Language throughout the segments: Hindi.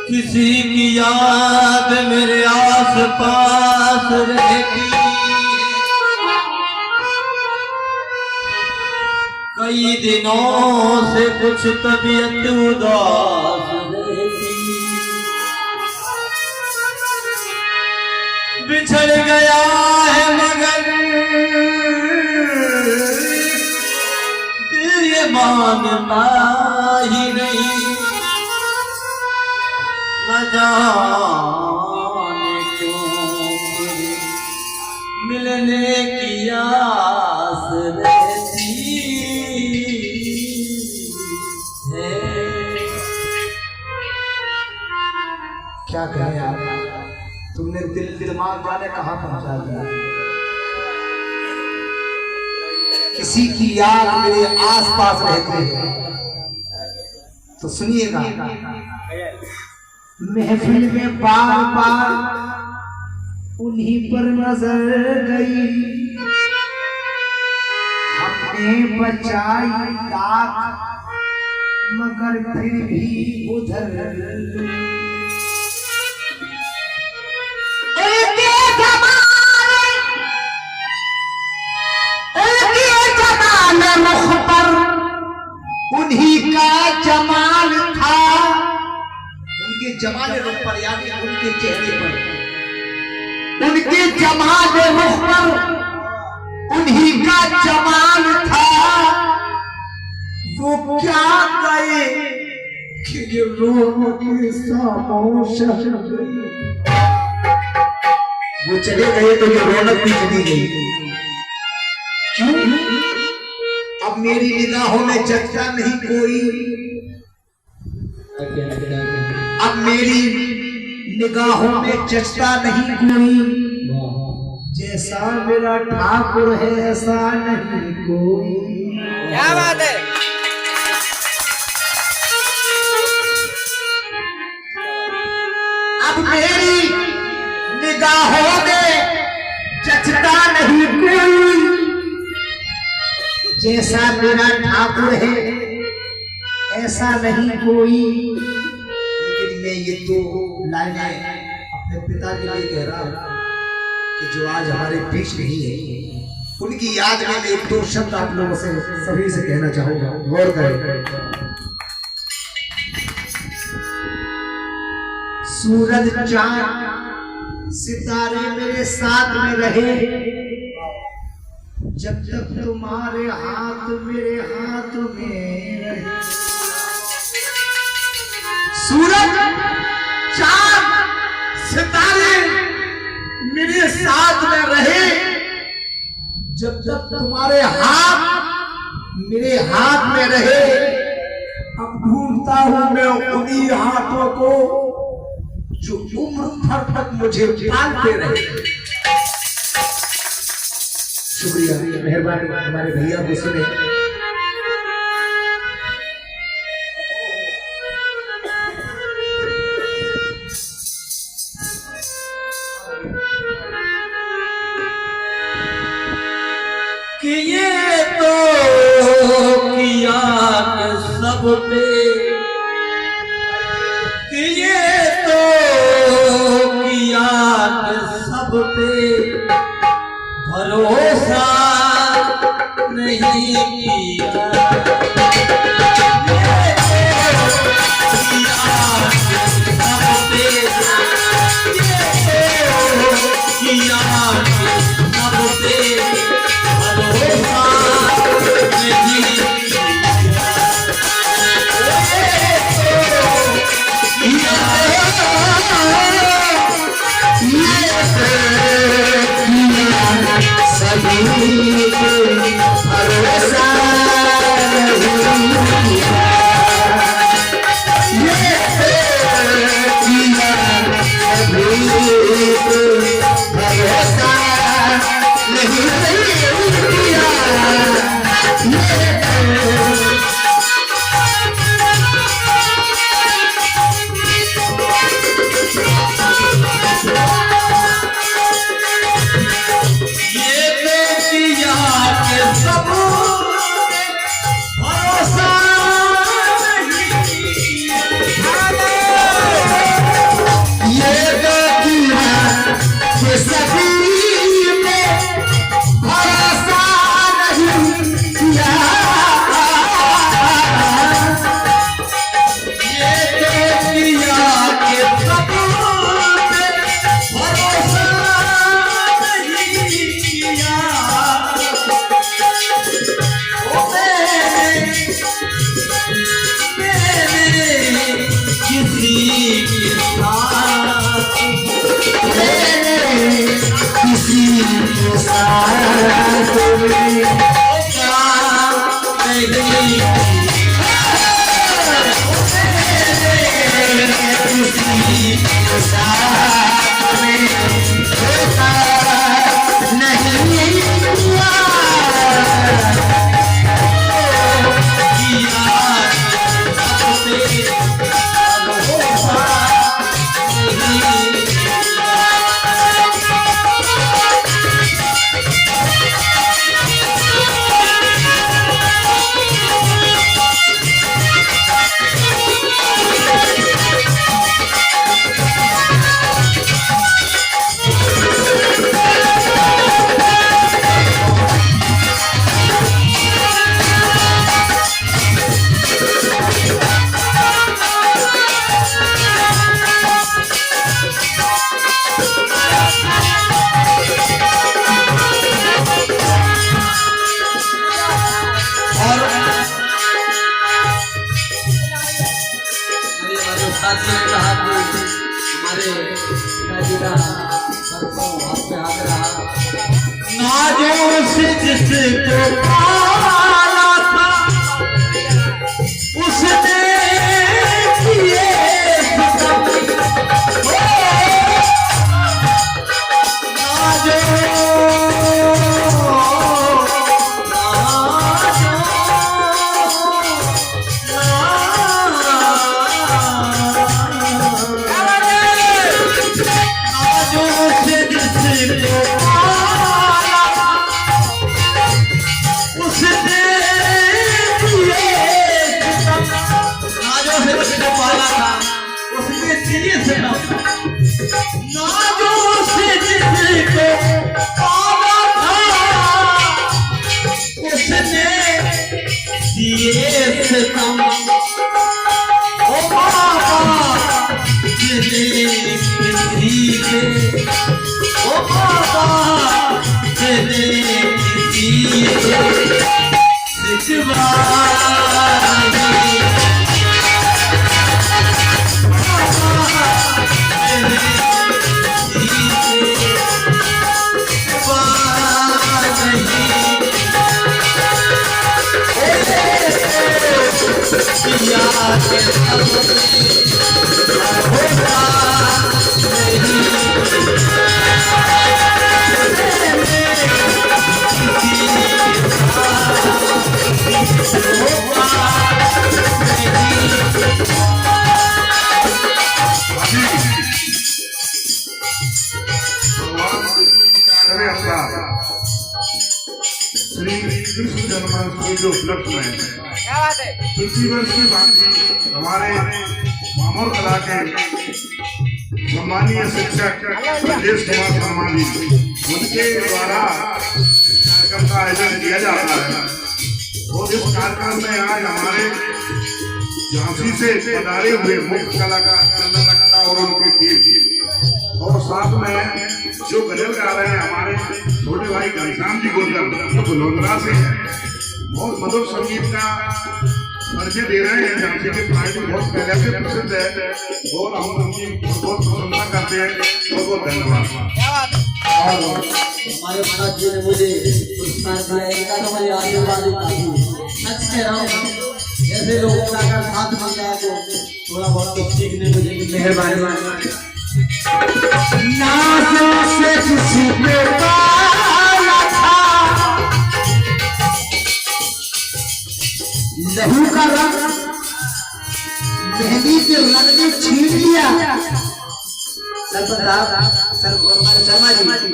किसी की याद मेरे आस पास रहती, कई दिनों से कुछ तबीयत उदास रहती, बिछड़ गया है मगर दिल ये मानता ही नहीं, न जाने क्यों मिलने की आस रहती है। क्या कहें यार, तुमने दिल दिमाग जाने कहाँ पहुंचा दिया। किसी की याद मेरे आसपास रहती है तो सुनिएगा, महफिल में बार बार उन्हीं पर नजर गई, हमने बचाई लाख मगर फिर भी उधर उन्हीं का जमाल था, उनके जमाल रुख पर यानी उनके चेहरे पर, उनके जमाल रुख पर उन्हीं का जमाल था। वो क्या गए कि ये रूह की खामोश हो गई, वो चले गए तो ये रौनक भी चली गई। क्यों? अब मेरी निगाहों में जचता नहीं कोई, अब मेरी निगाहों में जचता नहीं कोई, जैसा मेरा ठाकुर है ऐसा नहीं कोई। क्या बात है। अब मेरी निगाहों में जचता नहीं कोई, जैसा मेरा ठाकुर है ऐसा नहीं कोई। लेकिन मैं ये तो लाइनें अपने पिता के लिए कह रहा हूं कि जो आज हमारे बीच नहीं है, उनकी याद में एक दो शब्द आप लोगों से सभी से कहना चाहूंगा, गौर करें। सूरज चांद सितारे मेरे साथ में रहे, जब तक तुम्हारे हाथ मेरे हाथ में रहे। सूरज चांद सितारे मेरे साथ में रहे, जब तक तुम्हारे हाथ मेरे हाथ में रहे। अब ढूंढता हूं मैं उन्हीं हाथों को जो उम्र भर तक मुझे पालते रहे। शुक्रिया, मेहरबानी हमारे भैया को सुने। कि ये तो किया सब पे, कि ये तो किया सब पे भरोसा नहीं किया, भरोसा किसी के साथ में धोखा नहीं हुआ किया सबसे भरोसा नहीं साथी ने कहा कि हमारे पिताजी का सरसों हाथ पे हाथ रहा नाजों से जिसको पाला था उसने किए श्री कृष्ण जन्माष्टमी जो उपलक्ष्य है क्या बात है? प्रति वर्ष की बात हमारे मामोर कला के सम्मानीय शिक्षक राजेश कुमार शर्मा जी उनके द्वारा कार्यक्रम का आयोजन किया जाता है और इस कार्यक्रम में आज हमारे झांसी से पधारे हुए मुख्य कलाकार और उनकी टीम और साथ में जो गजल गा रहे हैं हमारे छोटे भाई घनश्याम जी गुर्जर जो बुलंदरा से है बहुत मधुर संगीत का परिचय दे रहे हैं झांसी के पार्टी बहुत पहले से प्रसिद्ध है और हम उनकी बहुत प्रशंसा करते हैं बहुत बहुत धन्यवाद। क्या बात है? और हमारे महाराज जी ने मुझे पुरस्कार दिया इनका तो मुझे आशीर्वाद सच कह रहा हूँ ऐसे लोगों का अगर साथ मिल जाए तो थोड़ा बहुत कुछ सीखने को मिले। मेहरबानी नाज़ों से किसी पे पाला था लहू का रंग मेहंदी के रंग में छीन लिया। सर शर्मा जी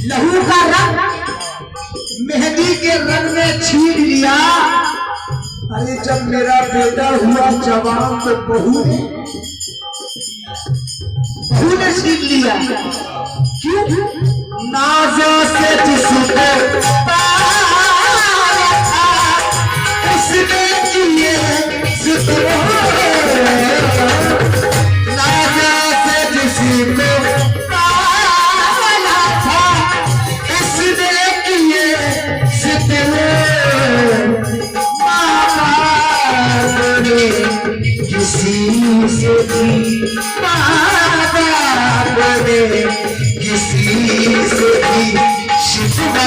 लहू का रंग मेहंदी के रंग में छीन लिया। अरे जब मेरा बेटा हुआ जवान तो बहू ने छीन लिया। क्यों? नाज़ों से जिसको पाला था उसने किए सितरों। नाज़ों से जिसको पाला था उसने किए सितरों। किसी से भी किसी से भी शिकवा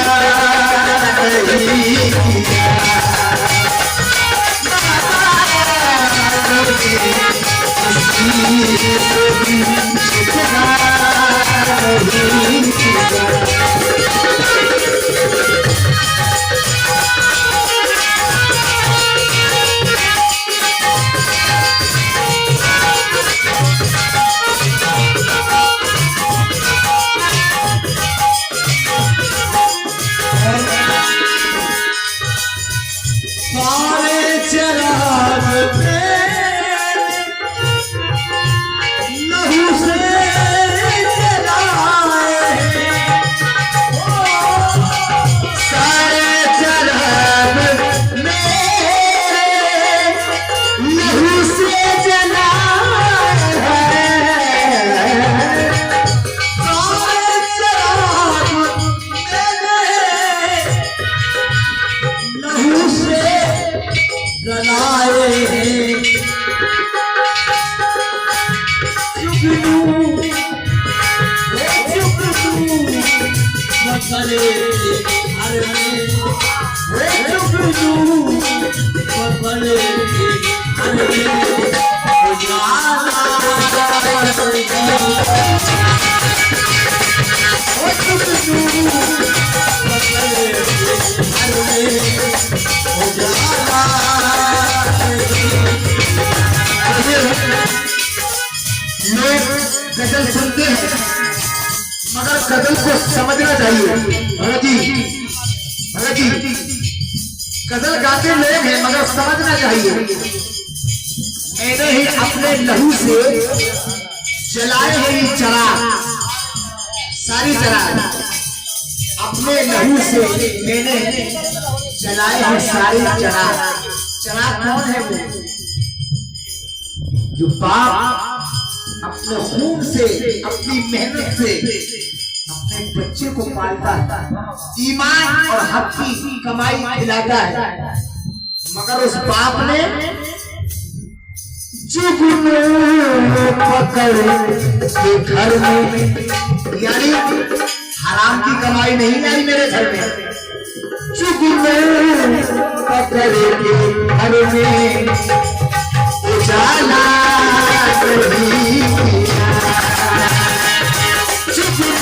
सारे चराग लहू से जलाए सारे चराग लहू से जलाए सारे चराग लहू से जलाए जुगनू बकरे हर में जुगनू बकरे हर में उजाला जुगनू बकरे हर में उजाला लोग गजल सुनते हैं मगर गजल को समझना चाहिए। भगत जी गजल गाते लोग हैं मगर समझना चाहिए। मैंने ही अपने लहू से जलाए हैं ये चराग, सारी चराग अपने लहू से मैंने जलाए हैं सारी चराग। चराग कौन है? वो जो बाप अपने खून से अपनी मेहनत से अपने बच्चे को पालता है, ईमान और हक की कमाई खिलाता है, मगर उस बाप ने जुगनू पकड़ के घर में, यानी हराम की कमाई नहीं आई मेरे घर में, जुगनू पकड़ के घर में उजाला नहीं किया। जुगनू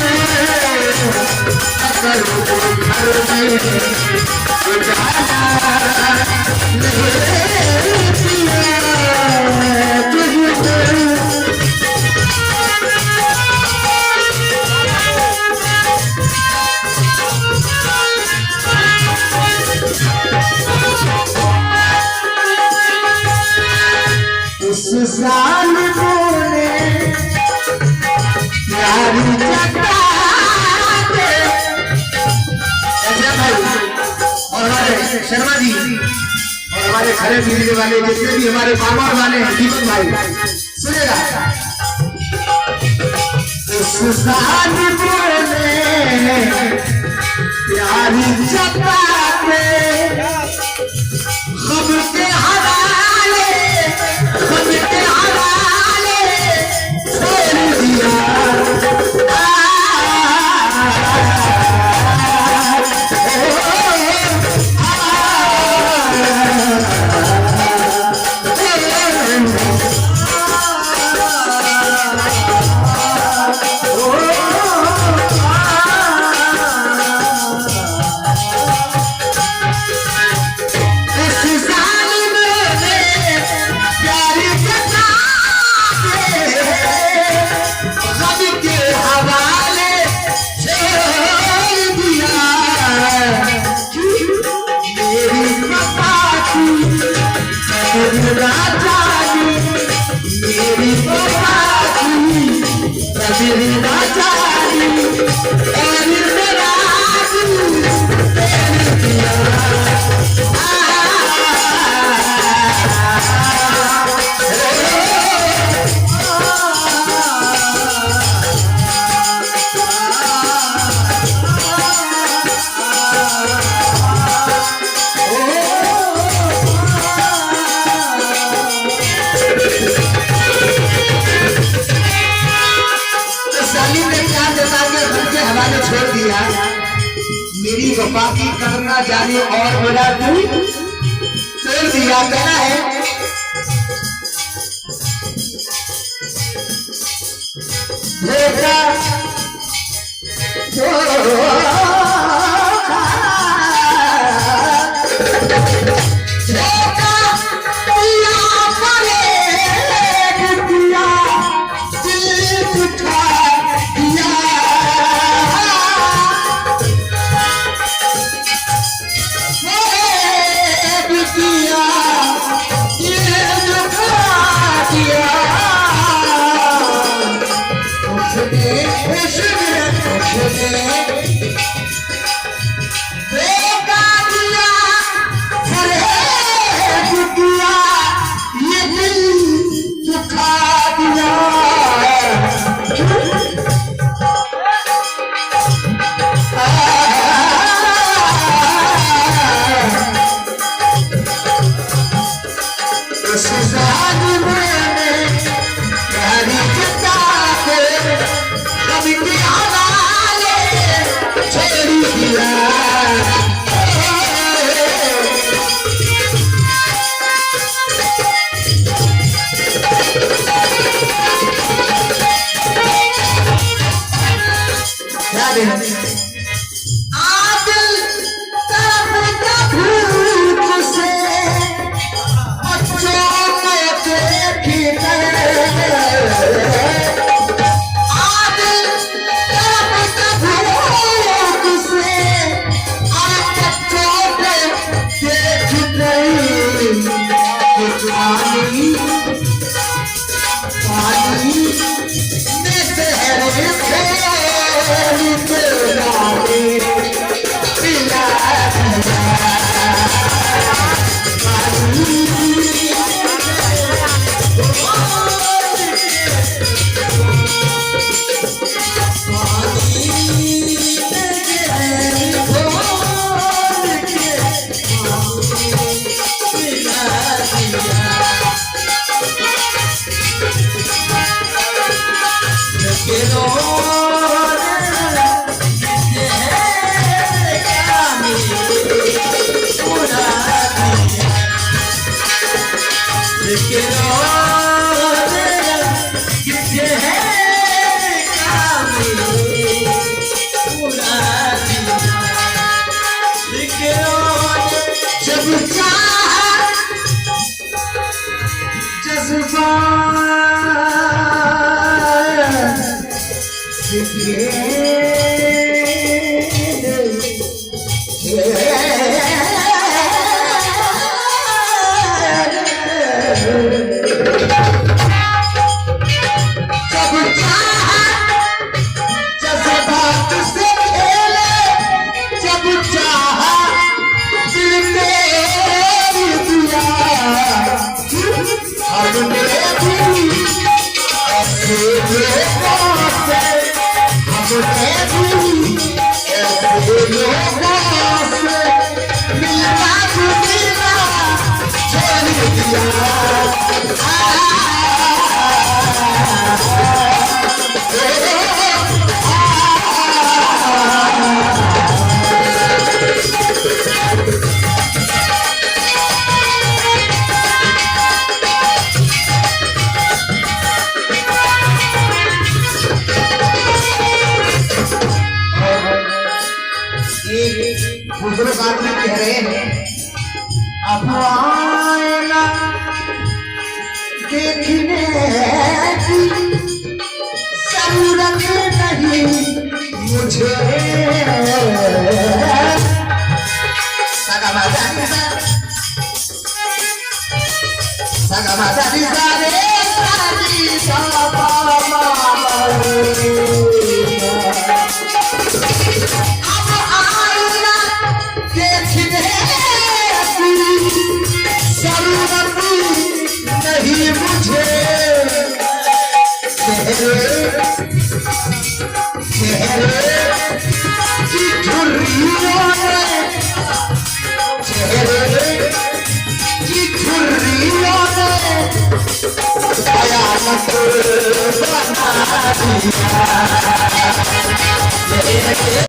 पकड़ के घर में उजाला नहीं किया। उस जालिमों ने प्यारी जता के भाई और हमारे शर्मा जी और हमारे खड़े मिलने वाले जितने भी हमारे बाबर वाले हैं दीपक भाई सुनेगा। उस जालिमों ने प्यारी जता के खब के हवाले छोड़ दिया। छोड़ दिया मेरी वफा की करना जाने और मेरा दिल छोड़ दिया। कहना है देखने की जरूरत नहीं मुझे नहीं मुझे